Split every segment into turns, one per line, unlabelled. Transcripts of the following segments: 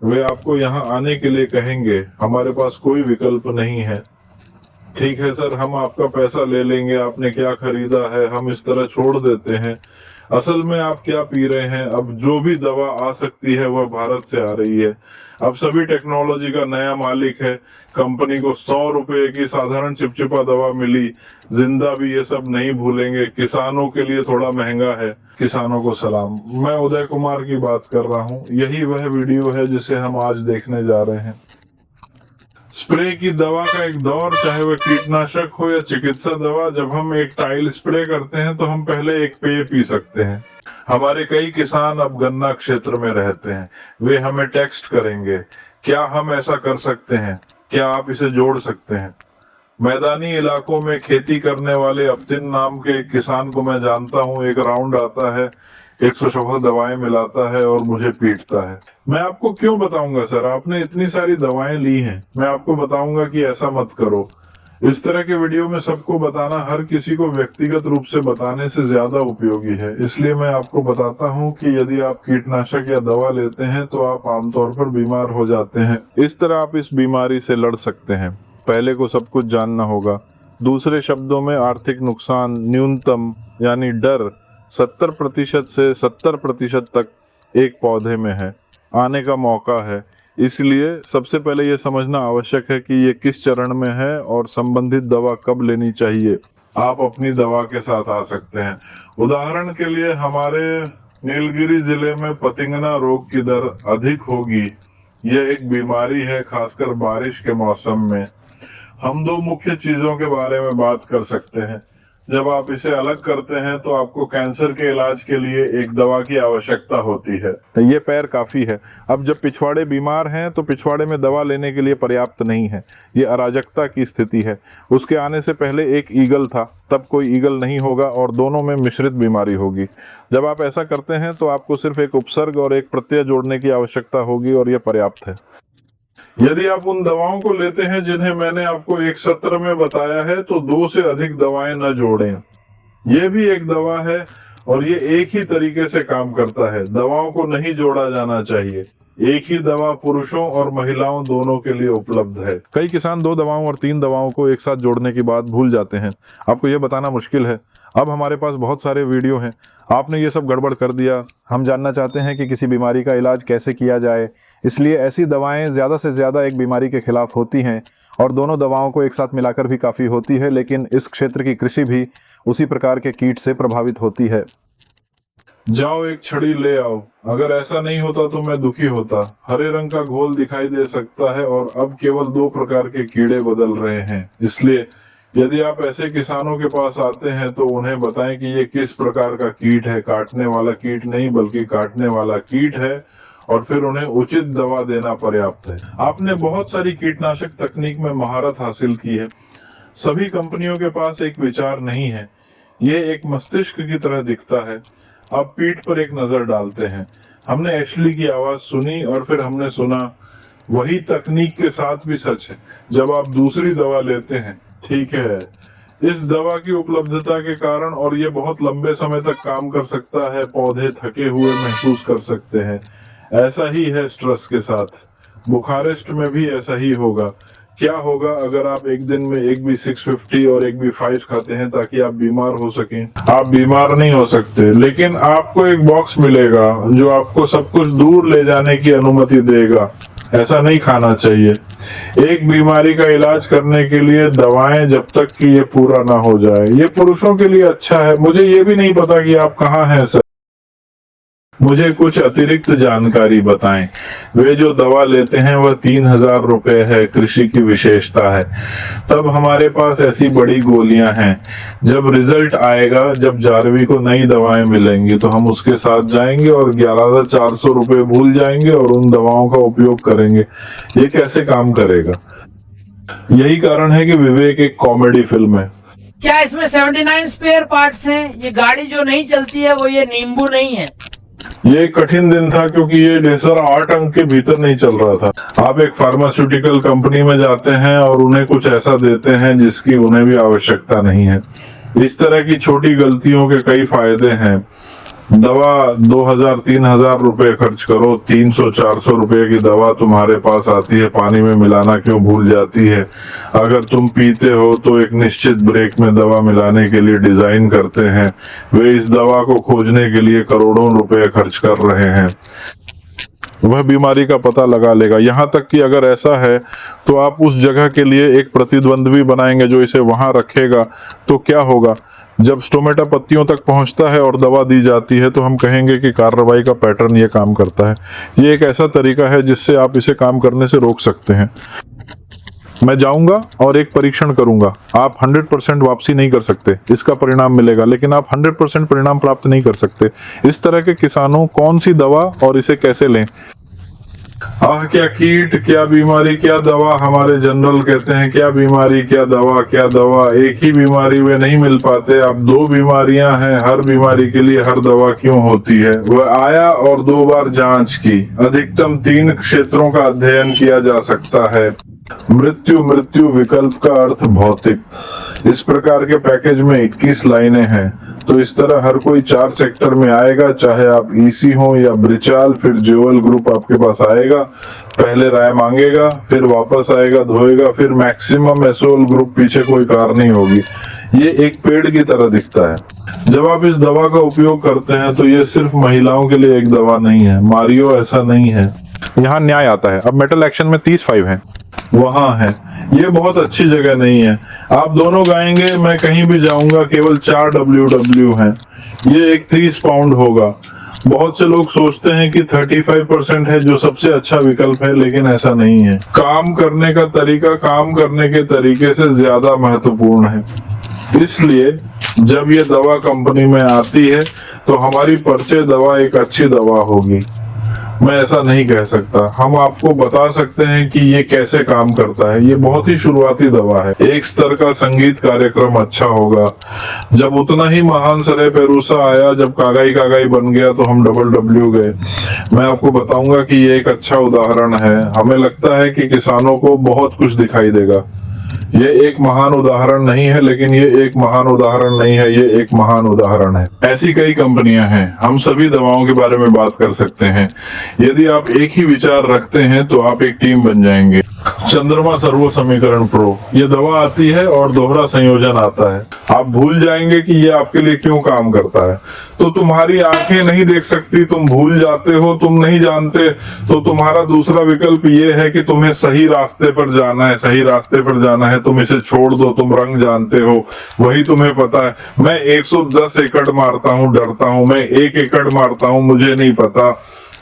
वे आपको यहाँ आने के लिए कहेंगे, हमारे पास कोई विकल्प नहीं है। ठीक है सर, हम आपका पैसा ले लेंगे, आपने क्या खरीदा है, हम इस तरह छोड़ देते हैं। असल में आप क्या पी रहे हैं? अब जो भी दवा आ सकती है वह भारत से आ रही है। अब सभी टेक्नोलॉजी का नया मालिक है। कंपनी को 100 रुपए की साधारण चिपचिपा दवा मिली। जिंदा भी ये सब नहीं भूलेंगे। किसानों के लिए थोड़ा महंगा है। किसानों को सलाम। मैं उदय कुमार की बात कर रहा हूँ। यही वह वीडियो है जिसे हम आज देखने जा रहे हैं। स्प्रे की दवा का एक दौर, चाहे वह कीटनाशक हो या चिकित्सा दवा, जब हम एक टाइल स्प्रे करते हैं तो हम पहले एक पेय पी सकते हैं। हमारे कई किसान अब गन्ना क्षेत्र में रहते हैं। वे हमें टेक्स्ट करेंगे, क्या हम ऐसा कर सकते हैं? क्या आप इसे जोड़ सकते हैं? मैदानी इलाकों में खेती करने वाले अब्दिन नाम के एक किसान को मैं जानता हूँ। एक राउंड आता है, 114 दवाएं मिलाता है और मुझे पीटता है। मैं आपको क्यों बताऊंगा सर, आपने इतनी सारी दवाएं ली हैं। मैं आपको बताऊंगा कि ऐसा मत करो। इस तरह के वीडियो में सबको बताना हर किसी को व्यक्तिगत रूप से बताने से ज्यादा उपयोगी है। इसलिए मैं आपको बताता हूँ कि यदि आप कीटनाशक या दवा लेते हैं तो आप आमतौर पर बीमार हो जाते हैं। इस तरह आप इस बीमारी से लड़ सकते हैं। पहले को सब कुछ जानना होगा। दूसरे शब्दों में आर्थिक नुकसान न्यूनतम यानी डर 70% से 70% तक एक पौधे में है, आने का मौका है। इसलिए सबसे पहले यह समझना आवश्यक है कि ये किस चरण में है और संबंधित दवा कब लेनी चाहिए। आप अपनी दवा के साथ आ सकते हैं। उदाहरण के लिए हमारे नीलगिरी जिले में पतिंगना रोग की दर अधिक होगी। यह एक बीमारी है, खासकर बारिश के मौसम में। हम दो मुख्य चीजों के बारे में बात कर सकते हैं। जब आप इसे अलग करते हैं तो आपको कैंसर के इलाज के लिए एक दवा की आवश्यकता होती है। ये पैर काफी है। अब जब पिछवाड़े बीमार हैं तो पिछवाड़े में दवा लेने के लिए पर्याप्त नहीं है। ये अराजकता की स्थिति है। उसके आने से पहले एक ईगल था, तब कोई ईगल नहीं होगा और दोनों में मिश्रित बीमारी होगी। जब आप ऐसा करते हैं तो आपको सिर्फ एक उपसर्ग और एक प्रत्यय जोड़ने की आवश्यकता होगी और यह पर्याप्त है। यदि आप उन दवाओं को लेते हैं जिन्हें मैंने आपको एक सत्र में बताया है तो 2 से अधिक दवाएं न जोड़ें। यह भी एक दवा है और ये एक ही तरीके से काम करता है। दवाओं को नहीं जोड़ा जाना चाहिए। एक ही दवा पुरुषों और महिलाओं दोनों के लिए उपलब्ध है। कई किसान 2 दवाओं और 3 दवाओं को एक साथ जोड़ने की बात भूल जाते हैं। आपको यह बताना मुश्किल है। अब हमारे पास बहुत सारे वीडियो हैं। आपने ये सब गड़बड़ कर दिया। हम जानना चाहते हैं कि किसी बीमारी का इलाज कैसे किया जाए। इसलिए ऐसी दवाएं ज़्यादा से ज़्यादा एक बीमारी के खिलाफ होती हैं और दोनों दवाओं को एक साथ मिलाकर भी काफ़ी होती है। लेकिन इस क्षेत्र की कृषि भी उसी प्रकार के कीट से प्रभावित होती है। जाओ एक छड़ी ले आओ। अगर ऐसा नहीं होता तो मैं दुखी होता। हरे रंग का घोल दिखाई दे सकता है और अब केवल 2 प्रकार के कीड़े बदल रहे हैं। इसलिए यदि आप ऐसे किसानों के पास आते हैं तो उन्हें बताएं कि ये किस प्रकार का कीट है। काटने वाला कीट नहीं बल्कि काटने वाला कीट है और फिर उन्हें उचित दवा देना पर्याप्त है। आपने बहुत सारी कीटनाशक तकनीक में महारत हासिल की है। सभी कंपनियों के पास एक विचार नहीं है। ये एक मस्तिष्क की तरह दिखता है। अब पीठ पर एक नजर डालते हैं। हमने एशली की आवाज सुनी और फिर हमने सुना। वही तकनीक के साथ भी सच है जब आप दूसरी दवा लेते हैं। ठीक है, इस दवा की उपलब्धता के कारण और ये बहुत लंबे समय तक काम कर सकता है। पौधे थके हुए महसूस कर सकते हैं। ऐसा ही है स्ट्रेस के साथ। बुखारेस्ट में भी ऐसा ही होगा। क्या होगा अगर आप एक दिन में एक भी 650 और एक भी 5 खाते हैं ताकि आप बीमार हो सकें? आप बीमार नहीं हो सकते, लेकिन आपको एक बॉक्स मिलेगा जो आपको सब कुछ दूर ले जाने की अनुमति देगा। ऐसा नहीं खाना चाहिए। एक बीमारी का इलाज करने के लिए दवाएं जब तक कि ये पूरा ना हो जाए। ये पुरुषों के लिए अच्छा है। मुझे ये भी नहीं पता कि आप कहाँ हैं सर। मुझे कुछ अतिरिक्त जानकारी बताएं। वे जो दवा लेते हैं वह 3000 रुपए है। कृषि की विशेषता है। तब हमारे पास ऐसी बड़ी गोलियां हैं। जब रिजल्ट आएगा, जब जारवी को नई दवाएं मिलेंगी तो हम उसके साथ जाएंगे और 11,400 रुपए भूल जाएंगे और उन दवाओं का उपयोग करेंगे। ये कैसे काम करेगा? यही कारण है कि विवेक एक कॉमेडी फिल्म है।
क्या इसमें 79 स्पेयर पार्ट्स हैं? ये गाड़ी जो नहीं चलती है वो ये नींबू नहीं है।
ये एक कठिन दिन था क्योंकि ये डेसर 8 अंक के भीतर नहीं चल रहा था। आप एक फार्मास्यूटिकल कंपनी में जाते हैं और उन्हें कुछ ऐसा देते हैं जिसकी उन्हें भी आवश्यकता नहीं है। इस तरह की छोटी गलतियों के कई फायदे हैं। दवा 2000-3000 रुपए खर्च करो, 300-400 रुपए की दवा तुम्हारे पास आती है, पानी में मिलाना क्यों भूल जाती है? अगर तुम पीते हो तो एक निश्चित ब्रेक में दवा मिलाने के लिए डिजाइन करते हैं, वे इस दवा को खोजने के लिए करोड़ों रुपए खर्च कर रहे हैं। वह बीमारी का पता लगा लेगा। यहाँ तक कि अगर ऐसा है तो आप उस जगह के लिए एक प्रतिद्वंद्वी बनाएंगे जो इसे वहां रखेगा, तो क्या होगा? जब स्टोमेटा पत्तियों तक पहुंचता है और दवा दी जाती है तो हम कहेंगे कि कार्रवाई का पैटर्न ये काम करता है। ये एक ऐसा तरीका है जिससे आप इसे काम करने से रोक सकते हैं। मैं जाऊंगा और एक परीक्षण करूंगा। आप 100% वापसी नहीं कर सकते, इसका परिणाम मिलेगा, लेकिन आप 100% परिणाम प्राप्त नहीं कर सकते। इस तरह के किसानों कौन सी दवा और इसे कैसे लें? आह, क्या कीट, क्या बीमारी, क्या दवा। हमारे जनरल कहते हैं क्या बीमारी, क्या दवा, क्या दवा। एक ही बीमारी वे नहीं मिल पाते। अब 2 बीमारियां हैं, हर बीमारी के लिए हर दवा क्यों होती है? वह आया और 2 बार जांच की। अधिकतम 3 क्षेत्रों का अध्ययन किया जा सकता है। मृत्यु विकल्प का अर्थ भौतिक। इस प्रकार के पैकेज में 21 लाइनें हैं, तो इस तरह हर कोई 4 सेक्टर में आएगा, चाहे आप ईसी हो या ब्रिचाल। फिर ज्वेल ग्रुप आपके पास आएगा, पहले राय मांगेगा, फिर वापस आएगा, धोएगा, फिर मैक्सिमम एसोल ग्रुप, पीछे कोई कार नहीं होगी। ये एक पेड़ की तरह दिखता है। जब आप इस दवा का उपयोग करते हैं तो ये सिर्फ महिलाओं के लिए एक दवा नहीं है। मारियो ऐसा नहीं है। यहाँ न्याय आता है। अब मेटल एक्शन में 30-5 है, वहां है। ये बहुत अच्छी जगह नहीं है। आप दोनों गाएंगे, मैं कहीं भी जाऊंगा, केवल 4 WW हैं। ये एक 30 पाउंड होगा। बहुत से लोग सोचते हैं कि 35% है जो सबसे अच्छा विकल्प है, लेकिन ऐसा नहीं है। काम करने का तरीका काम करने के तरीके से ज्यादा महत्वपूर्ण है। इसलिए जब ये दवा कंपनी में आती है तो हमारी परिचय दवा एक अच्छी दवा होगी। मैं ऐसा नहीं कह सकता। हम आपको बता सकते हैं कि ये कैसे काम करता है। ये बहुत ही शुरुआती दवा है। एक स्तर का संगीत कार्यक्रम अच्छा होगा। जब उतना ही महान सरे पेरूसा आया, जब कागाई बन गया, तो हम WW गए। मैं आपको बताऊंगा कि ये एक अच्छा उदाहरण है। हमें लगता है कि किसानों को बहुत कुछ दिखाई देगा। ये एक महान उदाहरण नहीं है, लेकिन ये एक महान उदाहरण नहीं है, ये एक महान उदाहरण है। ऐसी कई कंपनियां हैं। हम सभी दवाओं के बारे में बात कर सकते हैं। यदि आप एक ही विचार रखते हैं तो आप एक टीम बन जाएंगे। चंद्रमा सर्वो समीकरण प्रो, ये दवा आती है और दोहरा संयोजन आता है। आप भूल जाएंगे कि ये आपके लिए क्यों काम करता है। तो तुम्हारी आंखें नहीं देख सकती, तुम भूल जाते हो, तुम नहीं जानते, तो तुम्हारा दूसरा विकल्प ये है कि तुम्हें सही रास्ते पर जाना है। सही रास्ते पर जाना है, तुम इसे छोड़ दो। तुम रंग जानते हो, वही तुम्हें पता है। मैं 110 एकड़ मारता हूँ, डरता हूँ। मैं 1 एकड़ मारता हूँ, मुझे नहीं पता।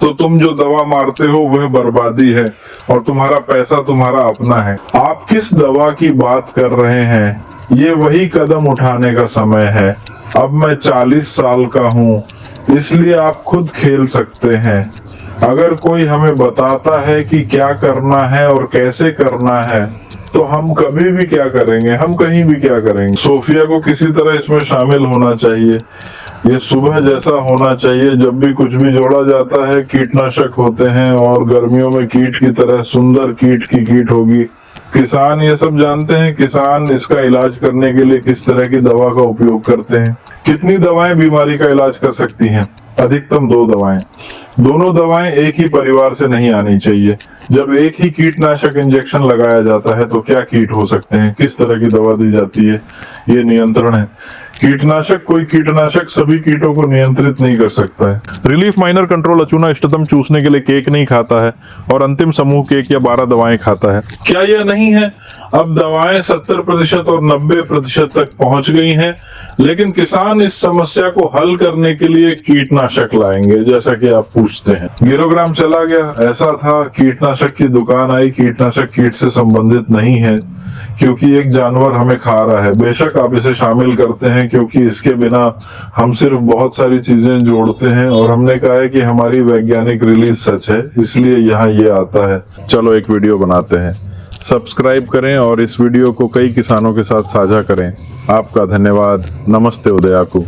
तो तुम जो दवा मारते हो वह बर्बादी है, और तुम्हारा पैसा तुम्हारा अपना है। आप किस दवा की बात कर रहे हैं, ये वही कदम उठाने का समय है। अब मैं 40 साल का हूँ, इसलिए आप खुद खेल सकते हैं। अगर कोई हमें बताता है कि क्या करना है और कैसे करना है, तो हम कभी भी क्या करेंगे, हम कहीं भी क्या करेंगे। सोफिया को किसी तरह इसमें शामिल होना चाहिए। ये सुबह जैसा होना चाहिए। जब भी कुछ भी जोड़ा जाता है, कीटनाशक होते हैं, और गर्मियों में कीट की तरह सुंदर कीट की कीट होगी। किसान ये सब जानते हैं। किसान इसका इलाज करने के लिए किस तरह की दवा का उपयोग करते हैं। कितनी दवाएं बीमारी का इलाज कर सकती हैं? अधिकतम 2 दवाएं। दोनों दवाएं एक ही परिवार से नहीं आनी चाहिए। जब एक ही कीटनाशक इंजेक्शन लगाया जाता है तो क्या कीट हो सकते हैं, किस तरह की दवा दी जाती है, ये नियंत्रण है। कीटनाशक, कोई कीटनाशक सभी कीटों को नियंत्रित नहीं कर सकता है। रिलीफ माइनर कंट्रोल अचूना इष्टतम चूसने के लिए केक नहीं खाता है, और अंतिम समूह केक या 12 दवाएं खाता है। क्या यह नहीं है? अब दवाएं 70% और 90% तक पहुंच गई हैं, लेकिन किसान इस समस्या को हल करने के लिए कीटनाशक लाएंगे, जैसा कि आप पूछते हैं। गिरोग्राम चला गया, ऐसा था। कीटनाशक की दुकान आई। कीटनाशक कीट से संबंधित नहीं है, क्योंकि एक जानवर हमें खा रहा है। बेशक आप इसे शामिल करते हैं, क्योंकि इसके बिना हम सिर्फ बहुत सारी चीजें जोड़ते हैं, और हमने कहा है कि हमारी वैज्ञानिक रिलीज सच है, इसलिए यहाँ ये आता है। चलो एक वीडियो बनाते हैं। सब्सक्राइब करें और इस वीडियो को कई किसानों के साथ साझा करें। आपका धन्यवाद। नमस्ते उदयाकू।